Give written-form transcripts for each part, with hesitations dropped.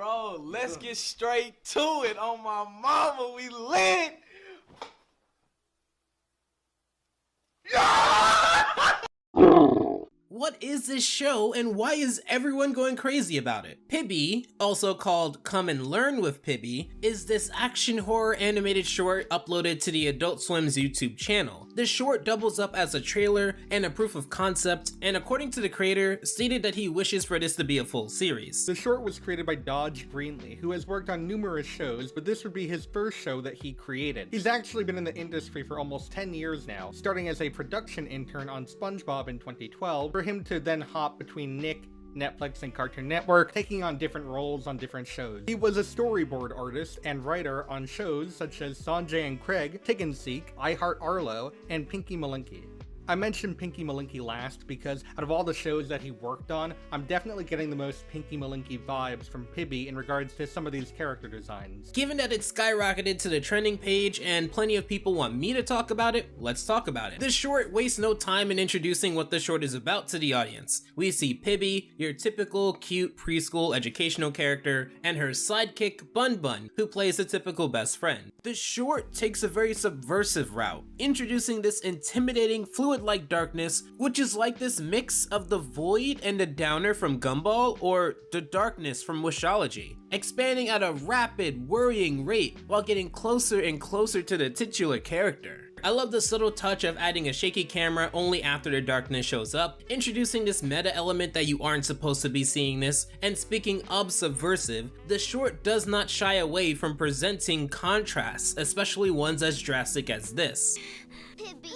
bro, let's get straight to it. On my mama, we lit. What is this show and why is everyone going crazy about it? Pibby, also called Come and Learn with Pibby, is this action horror animated short uploaded to the Adult Swim's YouTube channel. The short doubles up as a trailer and a proof of concept, and according to the creator, stated that he wishes for this to be a full series. The short was created by Dodge Greenlee, who has worked on numerous shows, but this would be his first show that he created. He's actually been in the industry for almost 10 years now, starting as a production intern on SpongeBob in 2012, for him to then hop between Nick, Netflix, and Cartoon Network, taking on different roles on different shows. He was a storyboard artist and writer on shows such as Sanjay and Craig, Tig and Seek, I Heart Arlo, and Pinky Malinky. I mentioned Pinky Malinky last because out of all the shows that he worked on, I'm definitely getting the most Pinky Malinky vibes from Pibby in regards to some of these character designs. Given that it skyrocketed to the trending page and plenty of people want me to talk about it, let's talk about it. This short wastes no time in introducing what the short is about to the audience. We see Pibby, your typical cute preschool educational character, and her sidekick Bun Bun, who plays the typical best friend. The short takes a very subversive route, introducing this intimidating fluid-like darkness, which is like this mix of the void and the downer from Gumball, or the darkness from Wishology, expanding at a rapid, worrying rate while getting closer and closer to the titular character. I love the subtle touch of adding a shaky camera only after the darkness shows up, introducing this meta element that you aren't supposed to be seeing this, and speaking of subversive, the short does not shy away from presenting contrasts, especially ones as drastic as this. Pibby,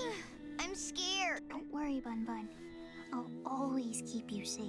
I'm scared. Don't worry, Bun Bun. I'll always keep you safe.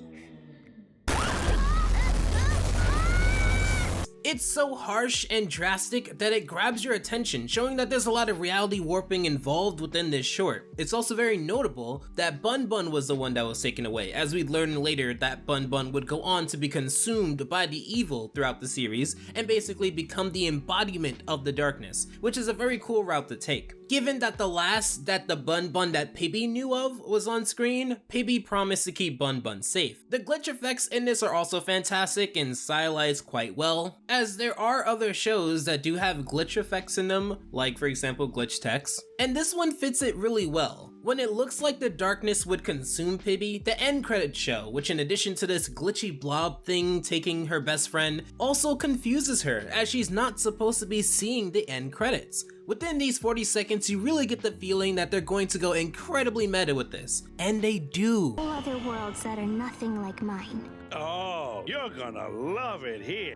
It's so harsh and drastic that it grabs your attention, showing that there's a lot of reality warping involved within this short. It's also very notable that Bun Bun was the one that was taken away, as we'd learn later that Bun Bun would go on to be consumed by the evil throughout the series and basically become the embodiment of the darkness, which is a very cool route to take. Given that the last that the Bun Bun that Pibby knew of was on screen, Pibby promised to keep Bun Bun safe. The glitch effects in this are also fantastic and stylized quite well, as there are other shows that do have glitch effects in them, like for example Glitch Text, and this one fits it really well. When it looks like the darkness would consume Pibby, the end credits show, which in addition to this glitchy blob thing taking her best friend, also confuses her as she's not supposed to be seeing the end credits. Within these 40 seconds, you really get the feeling that they're going to go incredibly meta with this, and they do. All other worlds that are nothing like mine. Oh, you're gonna love it here.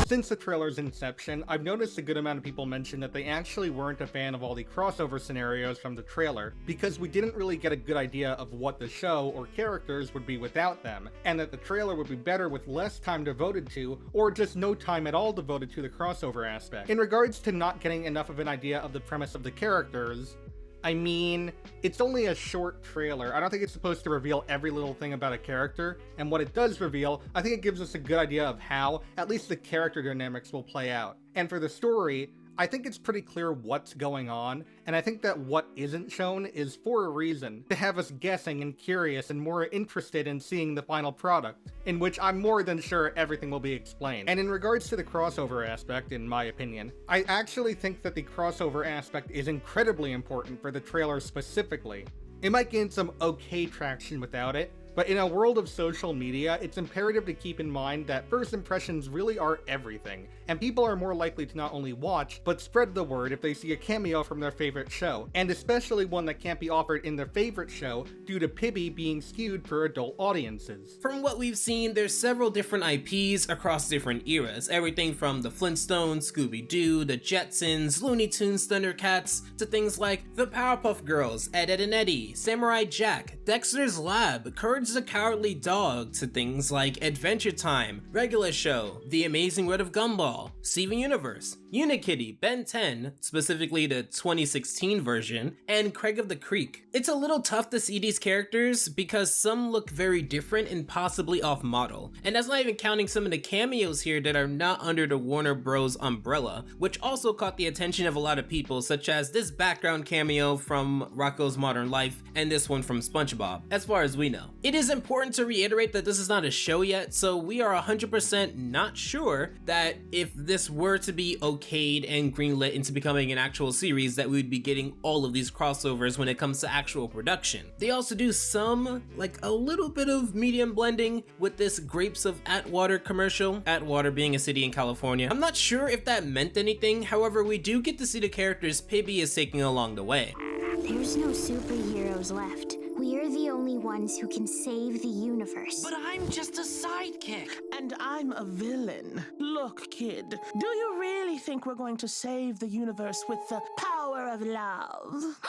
Since the trailer's inception, I've noticed a good amount of people mention that they actually weren't a fan of all the crossover scenarios from the trailer, because we didn't really get a good idea of what the show or characters would be without them, and that the trailer would be better with less time devoted to, or just no time at all devoted to the crossover aspect. In regards to not getting enough of an idea of the premise of the characters, I mean, it's only a short trailer. I don't think it's supposed to reveal every little thing about a character, and what it does reveal, I think it gives us a good idea of how, at least the character dynamics will play out. And for the story, I think it's pretty clear what's going on, and I think that what isn't shown is for a reason, to have us guessing and curious and more interested in seeing the final product, in which I'm more than sure everything will be explained. And in regards to the crossover aspect, in my opinion, I actually think that the crossover aspect is incredibly important for the trailer specifically. It might gain some okay traction without it, but in a world of social media, it's imperative to keep in mind that first impressions really are everything, and people are more likely to not only watch, but spread the word if they see a cameo from their favorite show, and especially one that can't be offered in their favorite show due to Pibby being skewed for adult audiences. From what we've seen, there's several different IPs across different eras, everything from the Flintstones, Scooby-Doo, the Jetsons, Looney Tunes, Thundercats, to things like the Powerpuff Girls, Ed, Edd and Eddy, Samurai Jack, Dexter's Lab, Courage the Cowardly Dog, to things like Adventure Time, Regular Show, The Amazing World of Gumball, Steven Universe, Unikitty, Ben 10, specifically the 2016 version, and Craig of the Creek. It's a little tough to see these characters because some look very different and possibly off model, and that's not even counting some of the cameos here that are not under the Warner Bros. Umbrella, which also caught the attention of a lot of people, such as this background cameo from Rocko's Modern Life and this one from SpongeBob, as far as we know. It is important to reiterate that this is not a show yet, so we are 100% not sure that if this were to be okayed and greenlit into becoming an actual series, that we would be getting all of these crossovers when it comes to actual production. They also do some, like a little bit of medium blending with this Grapes of Atwater commercial, Atwater being a city in California. I'm not sure if that meant anything, however, we do get to see the characters Pibby is taking along the way. There's no superheroes left. We're the only ones who can save the universe. But I'm just a sidekick. And I'm a villain. Look, kid, do you really think we're going to save the universe with the power of love?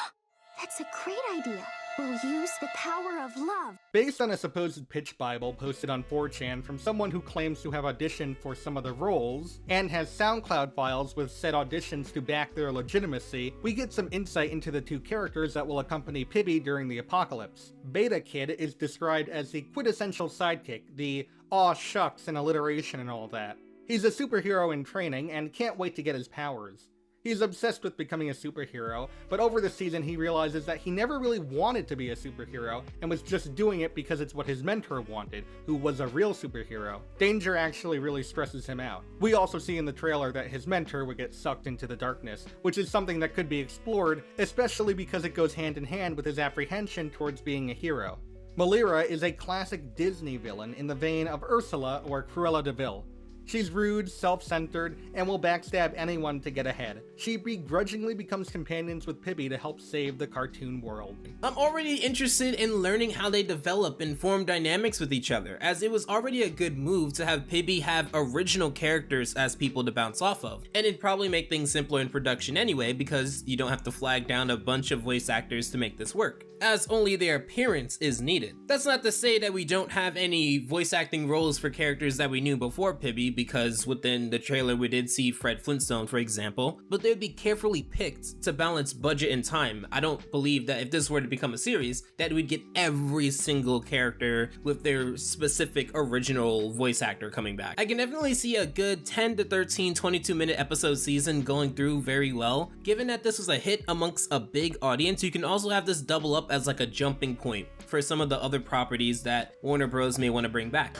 That's a great idea. We'll use the power of love. Based on a supposed pitch bible posted on 4chan from someone who claims to have auditioned for some of the roles, and has SoundCloud files with said auditions to back their legitimacy, we get some insight into the two characters that will accompany Pibby during the apocalypse. Beta Kid is described as the quintessential sidekick, the aw shucks and alliteration and all that. He's a superhero in training and can't wait to get his powers. He's obsessed with becoming a superhero, but over the season he realizes that he never really wanted to be a superhero and was just doing it because it's what his mentor wanted, who was a real superhero. Danger actually really stresses him out. We also see in the trailer that his mentor would get sucked into the darkness, which is something that could be explored, especially because it goes hand in hand with his apprehension towards being a hero. Melira is a classic Disney villain in the vein of Ursula or Cruella de Vil. She's rude, self-centered, and will backstab anyone to get ahead. She begrudgingly becomes companions with Pibby to help save the cartoon world. I'm already interested in learning how they develop and form dynamics with each other, as it was already a good move to have Pibby have original characters as people to bounce off of. And it'd probably make things simpler in production anyway, because you don't have to flag down a bunch of voice actors to make this work, as only their appearance is needed. That's not to say that we don't have any voice acting roles for characters that we knew before Pibby, because within the trailer we did see Fred Flintstone, for example, but they'd be carefully picked to balance budget and time. I don't believe that if this were to become a series, that we'd get every single character with their specific original voice actor coming back. I can definitely see a good 10 to 13 22-minute episode season going through very well. Given that this was a hit amongst a big audience, you can also have this double up as like a jumping point for some of the other properties that Warner Bros. May want to bring back.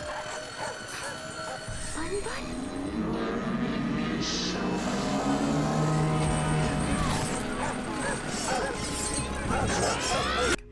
Bun Bun?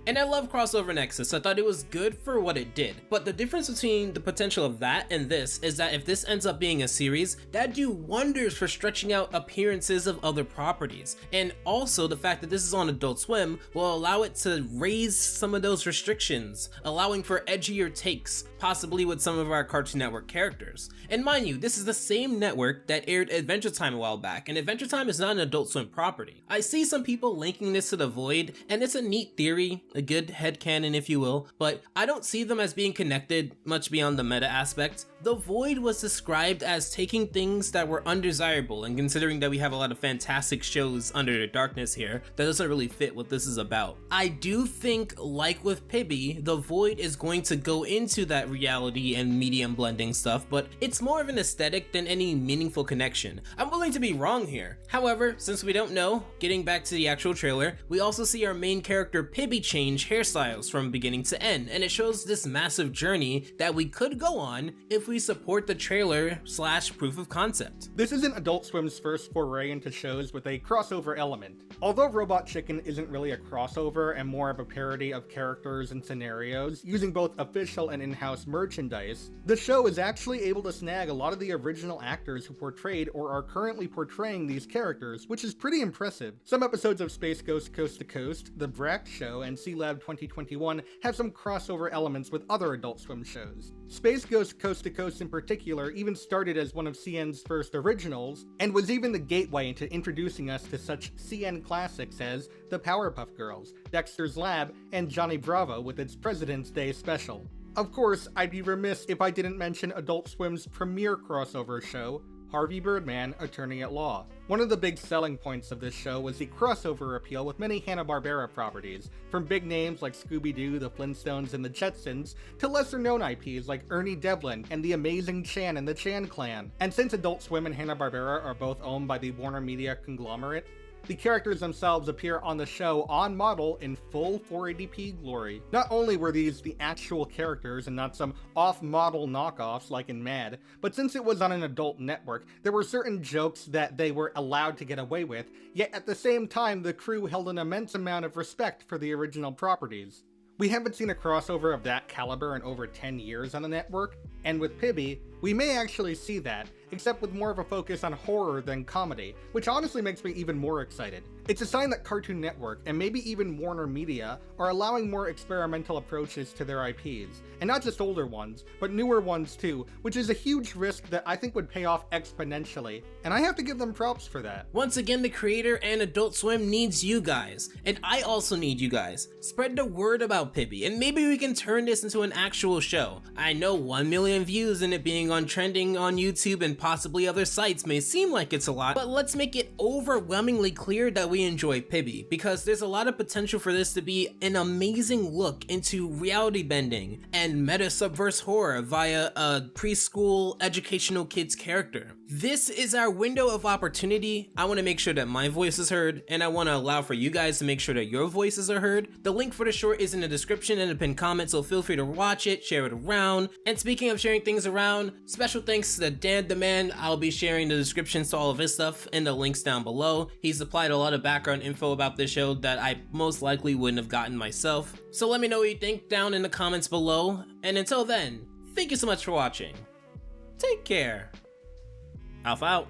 And I love Crossover Nexus. I thought it was good for what it did. But the difference between the potential of that and this is that if this ends up being a series, that'd do wonders for stretching out appearances of other properties. And also the fact that this is on Adult Swim will allow it to raise some of those restrictions, allowing for edgier takes, possibly with some of our Cartoon Network characters. And mind you, this is the same network that aired Adventure Time a while back, and Adventure Time is not an Adult Swim property. I see some people linking this to The Void, and it's a neat theory, a good headcanon if you will, but I don't see them as being connected much beyond the meta aspect. The Void was described as taking things that were undesirable, and considering that we have a lot of fantastic shows under the darkness here, that doesn't really fit what this is about. I do think, like with Pibby, The Void is going to go into that reality and medium blending stuff, but it's more of an aesthetic than any meaningful connection. I'm willing to be wrong here. However, since we don't know, getting back to the actual trailer, we also see our main character Pibby change hairstyles from beginning to end, and it shows this massive journey that we could go on if we support the trailer / proof of concept. This isn't Adult Swim's first foray into shows with a crossover element. Although Robot Chicken isn't really a crossover and more of a parody of characters and scenarios, using both official and in-house merchandise, the show is actually able to snag a lot of the original actors who portrayed or are currently portraying these characters, which is pretty impressive. Some episodes of Space Ghost Coast to Coast, The Brack Show, and C-Lab 2021 have some crossover elements with other Adult Swim shows. Space Ghost Coast to Coast in particular even started as one of CN's first originals, and was even the gateway into introducing us to such CN classics as The Powerpuff Girls, Dexter's Lab, and Johnny Bravo with its President's Day special. Of course, I'd be remiss if I didn't mention Adult Swim's premier crossover show, Harvey Birdman, Attorney at Law. One of the big selling points of this show was the crossover appeal with many Hanna-Barbera properties, from big names like Scooby-Doo, the Flintstones, and the Jetsons, to lesser-known IPs like Ernie Devlin and the Amazing Chan and the Chan Clan. And since Adult Swim and Hanna-Barbera are both owned by the Warner Media conglomerate, The characters themselves appear on the show on model in full 480p glory. Not only were these the actual characters and not some off-model knockoffs like in Mad, but since it was on an adult network, there were certain jokes that they were allowed to get away with, yet at the same time the crew held an immense amount of respect for the original properties. We haven't seen a crossover of that caliber in over 10 years on the network, and with Pibby, we may actually see that, except with more of a focus on horror than comedy, which honestly makes me even more excited. It's a sign that Cartoon Network, and maybe even Warner Media, are allowing more experimental approaches to their IPs, and not just older ones, but newer ones too, which is a huge risk that I think would pay off exponentially, and I have to give them props for that. Once again, the creator and Adult Swim needs you guys, and I also need you guys. Spread the word about Pibby, and maybe we can turn this into an actual show. I know 1 million views and it being on trending on YouTube and possibly other sites may seem like it's a lot, but let's make it overwhelmingly clear that we enjoy Pibby, because there's a lot of potential for this to be an amazing look into reality bending and meta subverse horror via a preschool educational kids character. This is our window of opportunity. I want to make sure that my voice is heard, and I want to allow for you guys to make sure that your voices are heard. The link for the short is in the description and the pinned comment, so feel free to watch it, share it around. And speaking of sharing things around, special thanks to Dan the Man. I'll be sharing the descriptions to all of his stuff and the links down below. He supplied a lot of background info about this show that I most likely wouldn't have gotten myself. So let me know what you think down in the comments below. And until then, thank you so much for watching. Take care. Alpha out.